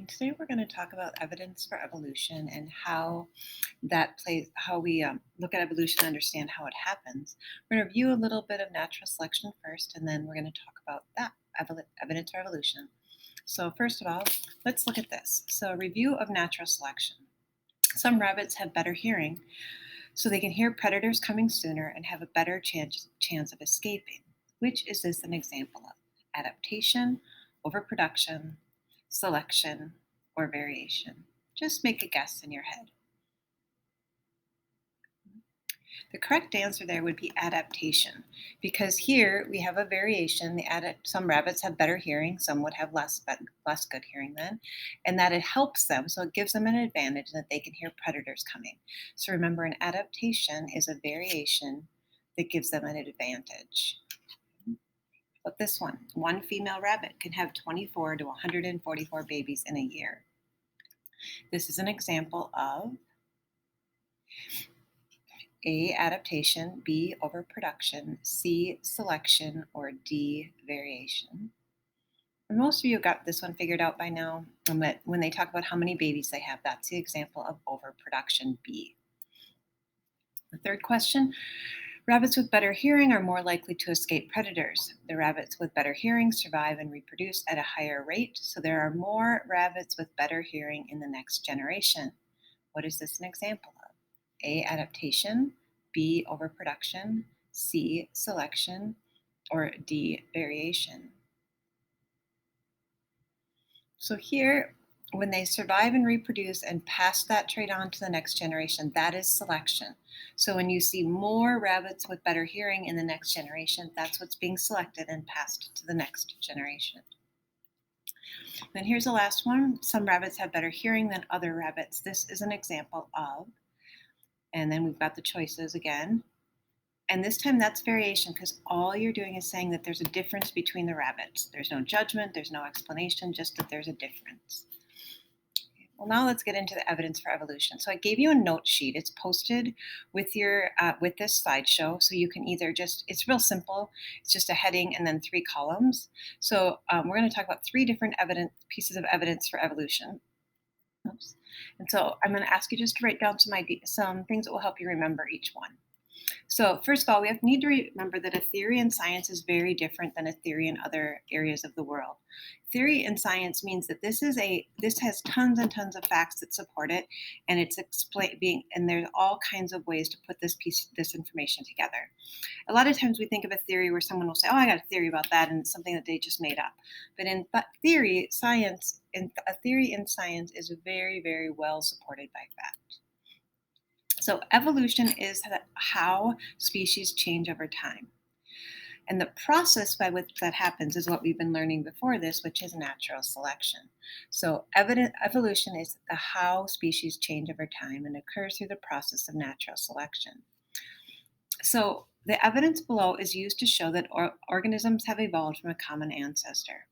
And today we're going to talk about evidence for evolution and how we look at evolution and understand how it happens. We're going to review a little bit of natural selection first, and then we're going to talk about that evidence for evolution. So, first of all, let's look at this. So, a review of natural selection. Some rabbits have better hearing, so they can hear predators coming sooner and have a better chance of escaping. Which is this an example of? Adaptation, overproduction, selection, or variation? Just make a guess in your head. The correct answer there would be adaptation, because here we have a variation. Some rabbits have better hearing, some would have less good hearing then, and that it helps them, so it gives them an advantage that they can hear predators coming. So remember, an adaptation is a variation that gives them an advantage. But this one female rabbit can have 24 to 144 babies in a year. This is an example of A, adaptation, B, overproduction, C, selection, or D, variation. And most of you got this one figured out by now, but when they talk about how many babies they have, that's the example of overproduction, B. The third question, rabbits with better hearing are more likely to escape predators. The rabbits with better hearing survive and reproduce at a higher rate, so there are more rabbits with better hearing in the next generation. What is this an example of? A, adaptation, B, overproduction, C, selection, or D, variation. So here, when they survive and reproduce and pass that trait on to the next generation, that is selection. So when you see more rabbits with better hearing in the next generation, that's what's being selected and passed to the next generation. Then here's the last one. Some rabbits have better hearing than other rabbits. This is an example of, and then we've got the choices again. And this time that's variation, because all you're doing is saying that there's a difference between the rabbits. There's no judgment, there's no explanation, just that there's a difference. Well, now let's get into the evidence for evolution. So I gave you a note sheet. It's posted with with this slideshow. So you can either it's real simple. It's just a heading and then 3 columns. So we're going to talk about 3 different pieces of evidence for evolution. Oops. And so I'm going to ask you just to write down some things that will help you remember each one. So first of all, we need to remember that a theory in science is very different than a theory in other areas of the world. Theory in science means that this has tons and tons of facts that support it, and and there's all kinds of ways to put this information together. A lot of times we think of a theory where someone will say, "Oh, I got a theory about that," and it's something that they just made up. But a theory in science is very, very well supported by fact. So evolution is how species change over time. And the process by which that happens is what we've been learning before this, which is natural selection. So evolution is how species change over time and occurs through the process of natural selection. So the evidence below is used to show that organisms have evolved from a common ancestor.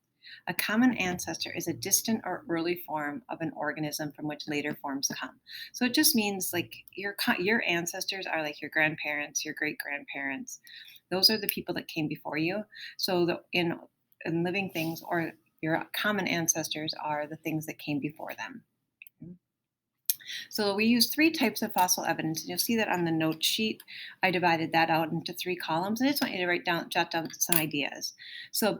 A common ancestor is a distant or early form of an organism from which later forms come. So it just means like your ancestors are like your grandparents, your great grandparents. Those are the people that came before you. So in living things, or your common ancestors are the things that came before them. So we use 3 types of fossil evidence, and you'll see that on the note sheet. I divided that out into 3 columns, and I just want you to jot down some ideas. So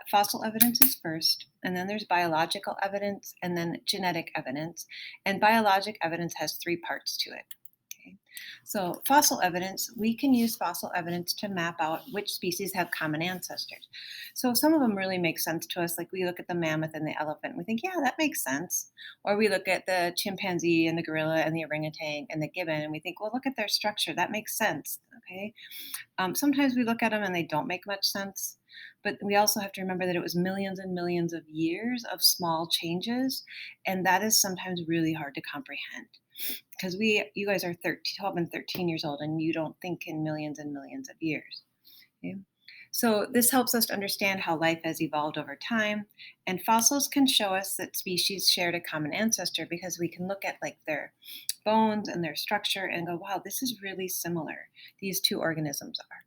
fossil evidence is first, and then there's biological evidence, and then genetic evidence. And biologic evidence has 3 parts to it. Okay. So fossil evidence, we can use fossil evidence to map out which species have common ancestors. So some of them really make sense to us, like we look at the mammoth and the elephant, we think, yeah, that makes sense. Or we look at the chimpanzee and the gorilla and the orangutan and the gibbon, and we think, well, look at their structure, that makes sense. Okay. Sometimes we look at them and they don't make much sense. But we also have to remember that it was millions and millions of years of small changes, and that is sometimes really hard to comprehend. Because you guys are 12 and 13 years old, and you don't think in millions and millions of years. Okay? So this helps us to understand how life has evolved over time. And fossils can show us that species shared a common ancestor, because we can look at like their bones and their structure and go, wow, this is really similar. These 2 organisms are.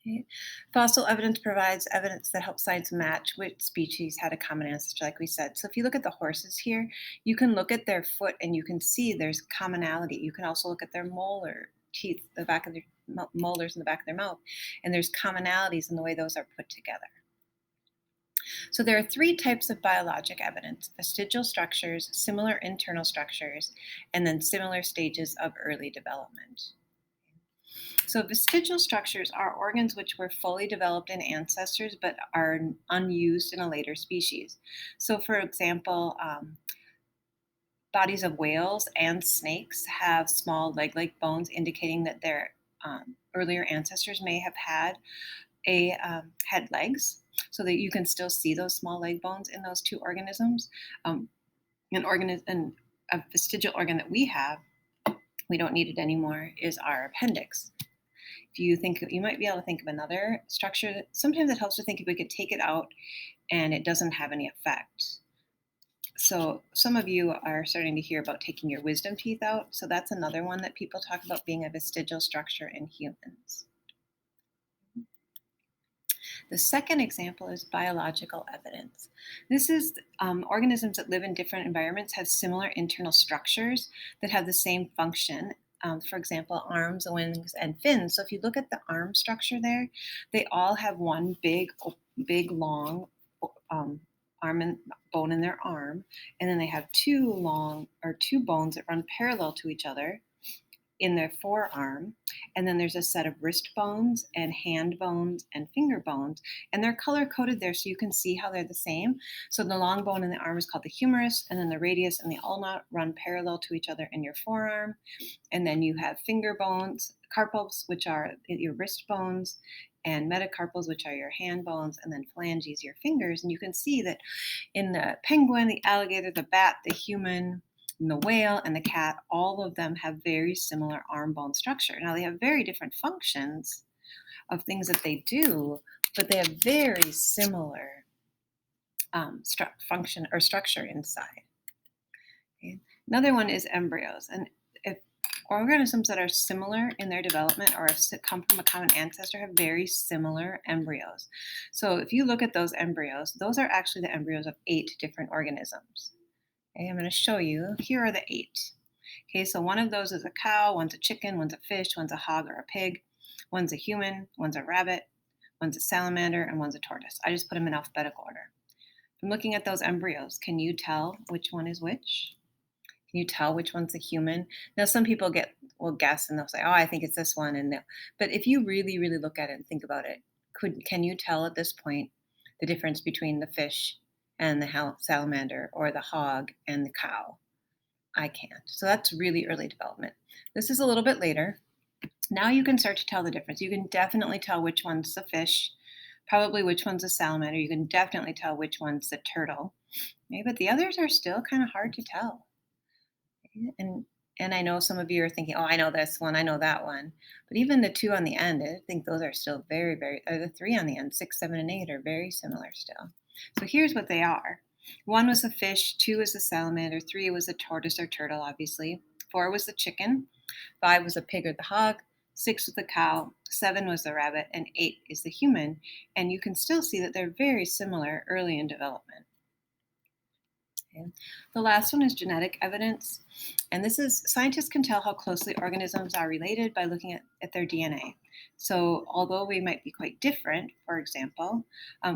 Okay. Fossil evidence provides evidence that helps science match which species had a common ancestor, like we said. So if you look at the horses here, you can look at their foot and you can see there's commonality. You can also look at their molar teeth, the back of their molars in the back of their mouth, and there's commonalities in the way those are put together. So there are three types of biologic evidence: vestigial structures, similar internal structures, and then similar stages of early development. So vestigial structures are organs which were fully developed in ancestors but are unused in a later species. So for example, bodies of whales and snakes have small leg-like bones indicating that their earlier ancestors may have had legs, so that you can still see those small leg bones in those two organisms. Um, a vestigial organ that we have, we don't need it anymore, is our appendix. If you think, you might be able to think of another structure that sometimes it helps to think if we could take it out and it doesn't have any effect. So some of you are starting to hear about taking your wisdom teeth out. So that's another one that people talk about being a vestigial structure in humans. The second example is biological evidence. This is organisms that live in different environments have similar internal structures that have the same function. For example, arms, wings, and fins. So if you look at the arm structure there, they all have one big, long arm and bone in their arm, and then they have two bones that run parallel to each other in their forearm, and then there's a set of wrist bones and hand bones and finger bones, and they're color coded there so you can see how they're the same. So the long bone in the arm is called the humerus, and then the radius and the ulna run parallel to each other in your forearm. And then you have finger bones, carpals, which are your wrist bones, and metacarpals, which are your hand bones, and then phalanges, your fingers. And you can see that in the penguin, the alligator, the bat, the human, and the whale and the cat, all of them have very similar arm bone structure. Now, they have very different functions of things that they do, but they have very similar function or structure inside. Okay. Another one is embryos. And if organisms that are similar in their development or have come from a common ancestor have very similar embryos. So if you look at those embryos, those are actually the embryos of 8 different organisms. Okay, I'm going to show you. Here are the 8. Okay, so one of those is a cow, one's a chicken, one's a fish, one's a hog or a pig, one's a human, one's a rabbit, one's a salamander, and one's a tortoise. I just put them in alphabetical order. From looking at those embryos, can you tell which one is which? Can you tell which one's a human? Now, some people will guess and they'll say, "Oh, I think it's this one." But if you really, really look at it and think about it, can you tell at this point the difference between the fish and the salamander, or the hog and the cow? I can't. So that's really early development. This is a little bit later. Now you can start to tell the difference. You can definitely tell which one's the fish, probably which one's a salamander. You can definitely tell which one's the turtle. Okay, but the others are still kind of hard to tell. Okay, and I know some of you are thinking, "Oh, I know this one, I know that one." But even the 2 on the end, I think those are still very, very, or the 3 on the end, 6, 7, and 8 are very similar still. So here's what they are. 1 was a fish, 2 was a salamander, 3 was a tortoise or turtle, obviously. 4 was the chicken, 5 was a pig or the hog, 6 was the cow, 7 was the rabbit, and 8 is the human. And you can still see that they're very similar early in development. Okay. The last one is genetic evidence. And this is, scientists can tell how closely organisms are related by looking at their DNA. So although we might be quite different, for example,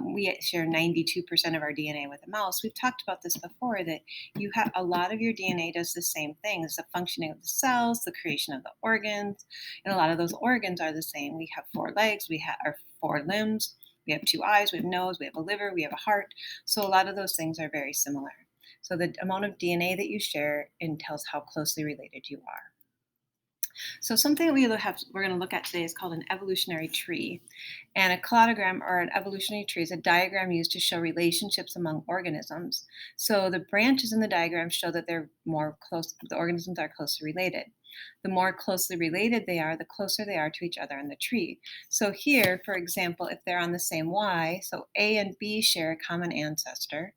we share 92% of our DNA with a mouse. We've talked about this before, that you have a lot of your DNA does the same thing. It's the functioning of the cells, the creation of the organs, and a lot of those organs are the same. We have 4 legs, we have our 4 limbs, we have 2 eyes, we have a nose, we have a liver, we have a heart. So a lot of those things are very similar. So the amount of DNA that you share tells how closely related you are. So something that we're going to look at today is called an evolutionary tree. And a cladogram, or an evolutionary tree, is a diagram used to show relationships among organisms. So the branches in the diagram show that the organisms are closely related. The more closely related they are, the closer they are to each other in the tree. So here, for example, if they're on the same Y, so A and B share a common ancestor,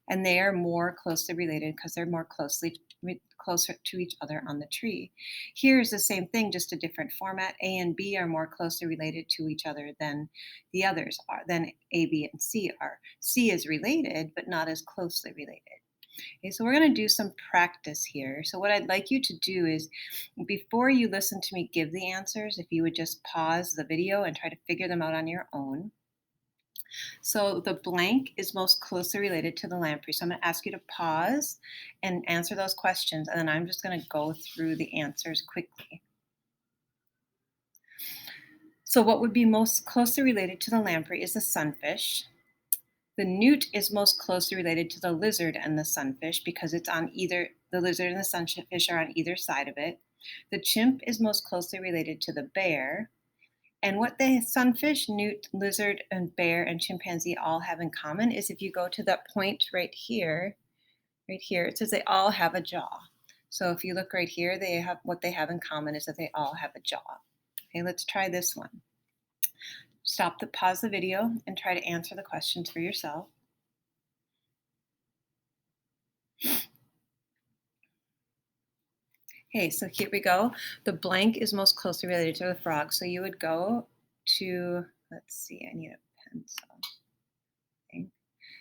And they are more closely related because they're more closer to each other on the tree. Here is the same thing, just a different format. A and B are more closely related to each other than the others are, than A, B, and C are. C is related, but not as closely related. Okay, so we're going to do some practice here. So what I'd like you to do is, before you listen to me give the answers, if you would just pause the video and try to figure them out on your own. So the blank is most closely related to the lamprey. So I'm going to ask you to pause and answer those questions, and then I'm just going to go through the answers quickly. So what would be most closely related to the lamprey is the sunfish. The newt is most closely related to the lizard and the sunfish because it's on either, the lizard and the sunfish are on either side of it. The chimp is most closely related to the bear. And what the sunfish, newt, lizard, and bear and chimpanzee all have in common is, if you go to that point right here, it says they all have a jaw. So if you look right here, what they have in common is that they all have a jaw. Okay, let's try this one. Pause the video and try to answer the questions for yourself. Okay, so here we go. The blank is most closely related to the frog. So you would go to, let's see, I need a pencil. Okay.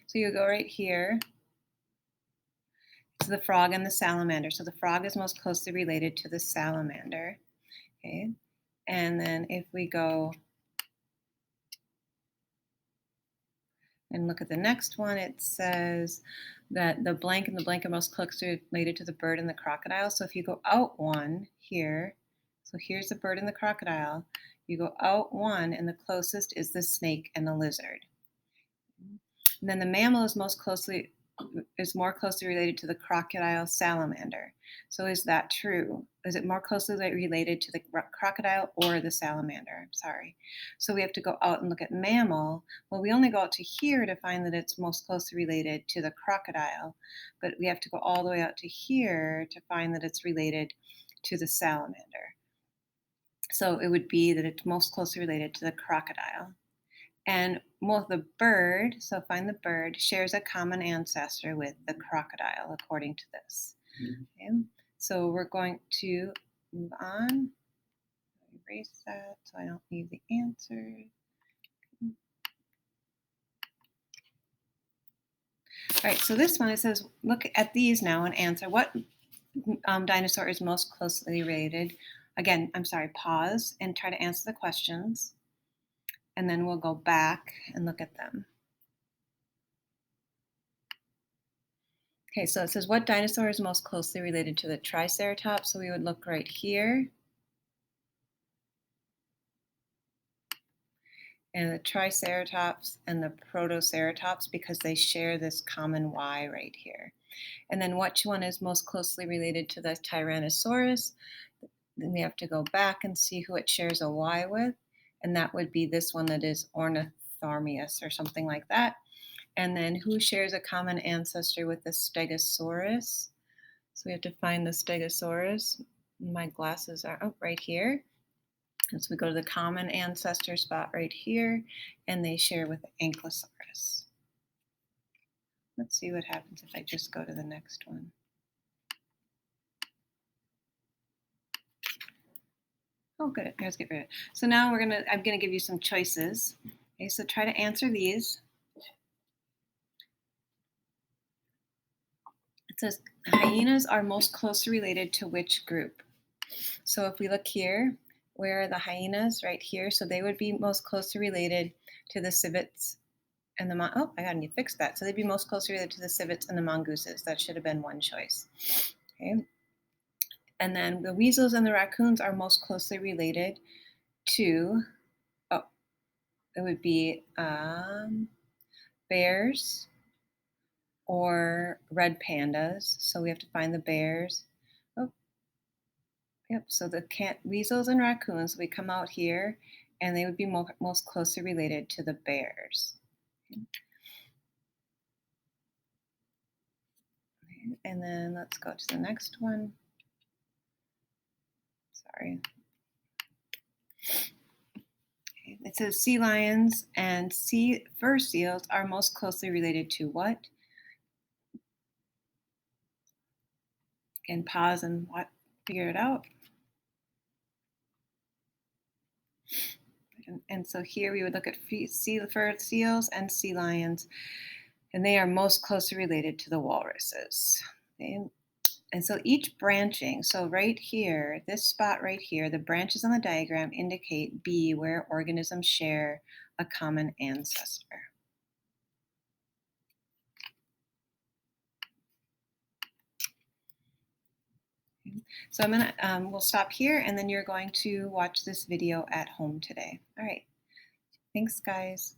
So you go right here to the frog and the salamander. So the frog is most closely related to the salamander. Okay, and then if we go and look at the next one, it says that the blank and the blank are most closely related to the bird and the crocodile. So if you go out one here, so here's the bird and the crocodile, you go out one and the closest is the snake and the lizard. And then the mammal is more closely related to the crocodile salamander. So is that true? Is it more closely related to the crocodile or the salamander? I'm sorry. So we have to go out and look at mammal. Well, we only go out to here to find that it's most closely related to the crocodile, but we have to go all the way out to here to find that it's related to the salamander. So it would be that it's most closely related to the crocodile. And the bird, so find the bird, shares a common ancestor with the crocodile, according to this. Okay, so we're going to move on. Erase that so I don't leave the answer. All right, so this one, it says, look at these now and answer what dinosaur is most closely related. Again, I'm sorry, pause and try to answer the questions. And then we'll go back and look at them. Okay, so it says, what dinosaur is most closely related to the Triceratops? So we would look right here. And the Triceratops and the Protoceratops, because they share this common Y right here. And then which one is most closely related to the Tyrannosaurus? Then we have to go back and see who it shares a Y with. And that would be this one that is Ornitharmius or something like that. And then who shares a common ancestor with the Stegosaurus? So we have to find the Stegosaurus. My glasses are right here. And so we go to the common ancestor spot right here, and they share with the Ankylosaurus. Let's see what happens if I just go to the next one. Oh, good. Let's get rid of it. So now I'm gonna give you some choices. Okay, so try to answer these. It says hyenas are most closely related to which group? So if we look here, where are the hyenas? Right here. So they would be most closely related to the civets and the I need to fix that. So they'd be most closely related to the civets and the mongooses. That should have been one choice. Okay. And then the weasels and the raccoons are most closely related to, it would be bears or red pandas. So we have to find the bears. Oh, yep. So the weasels and raccoons, we come out here, and they would be most closely related to the bears. Okay. And then let's go to the next one. Sorry. Okay. It says sea lions and fur seals are most closely related to what? Again, pause and figure it out. And so here we would look at fur seals and sea lions, and they are most closely related to the walruses. Okay? And so each branching, so right here, this spot right here, the branches on the diagram indicate B, where organisms share a common ancestor. So we'll stop here, and then you're going to watch this video at home today. All right. Thanks, guys.